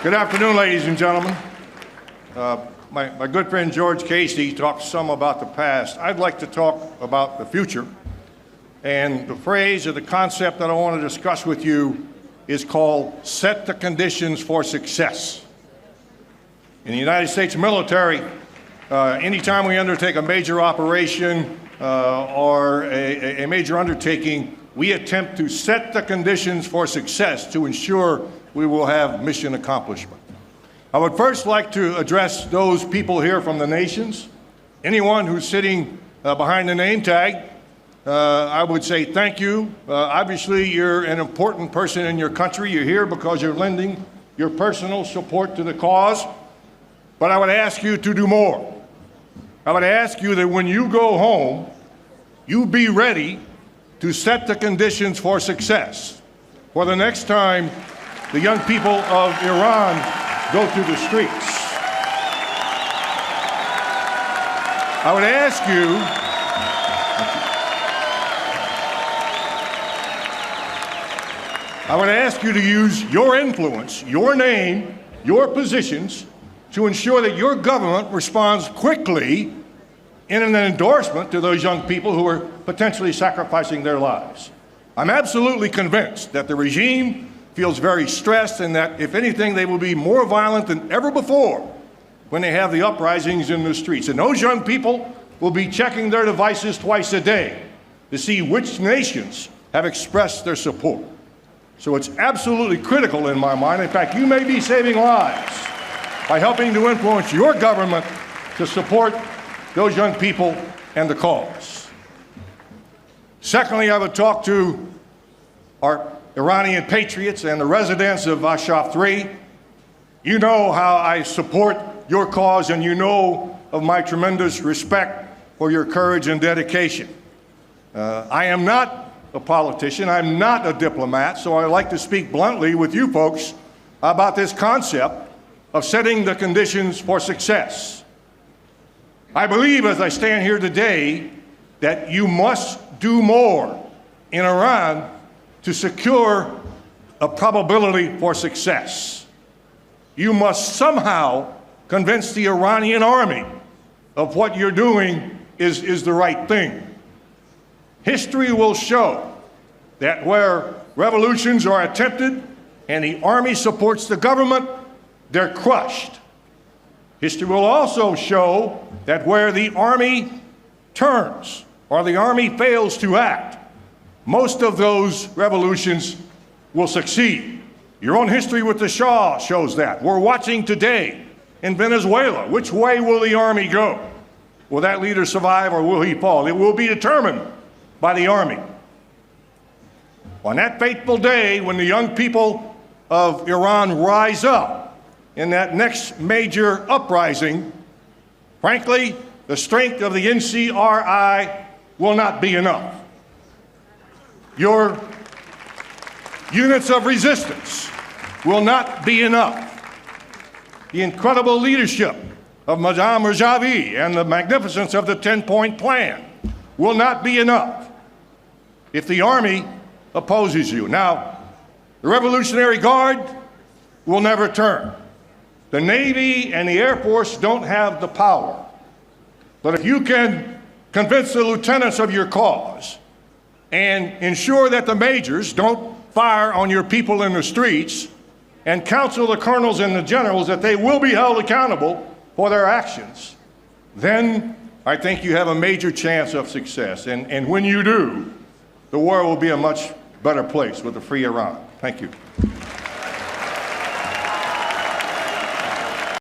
Good afternoon, ladies and gentlemen. My good friend George Casey talked some about the past. I'd like to talk about the future. And the phrase or the concept that I want to discuss with you is called set the conditions for success. In the United States military, anytime we undertake a major operation or a major undertaking, we attempt to set the conditions for success to ensure we will have mission accomplishment. I would first like to address those people here from the nations. Anyone who's sitting behind the name tag, I would say thank you. Obviously, you're an important person in your country. You're here because you're lending your personal support to the cause. But I would ask you to do more. I would ask you that when you go home, you be ready to set the conditions for success for the next time the young people of Iran go through the streets. I would ask you to use your influence, your name, your positions to ensure that your government responds quickly in an endorsement to those young people who are potentially sacrificing their lives. I'm absolutely convinced that the regime feels very stressed and that, if anything, they will be more violent than ever before when they have the uprisings in the streets. And those young people will be checking their devices twice a day to see which nations have expressed their support. So it's absolutely critical in my mind. In fact, you may be saving lives by helping to influence your government to support those young people and the cause. Secondly, I would talk to our Iranian patriots and the residents of Ashaf 3. You know how I support your cause, and you know of my tremendous respect for your courage and dedication. I am not a politician, I'm not a diplomat, so I like to speak bluntly with you folks about this concept of setting the conditions for success. I believe, as I stand here today, that you must do more in Iran to secure a probability for success. You must somehow convince the Iranian army of what you're doing is the right thing. History will show that where revolutions are attempted and the army supports the government, they're crushed. History will also show that where the army turns or the army fails to act, most of those revolutions will succeed. Your own history with the Shah shows that. We're watching today in Venezuela. Which way will the army go? Will that leader survive or will he fall? It will be determined by the army. On that fateful day when the young people of Iran rise up in that next major uprising, frankly, the strength of the NCRI will not be enough. Your units of resistance will not be enough. The incredible leadership of Maryam Rajavi and the magnificence of the 10-point plan will not be enough if the army opposes you. Now, the Revolutionary Guard will never turn. The Navy and the Air Force don't have the power. But if you can convince the lieutenants of your cause and ensure that the majors don't fire on your people in the streets, and counsel the colonels and the generals that they will be held accountable for their actions, then I think you have a major chance of success. And when you do, the world will be a much better place with a free Iran. Thank you.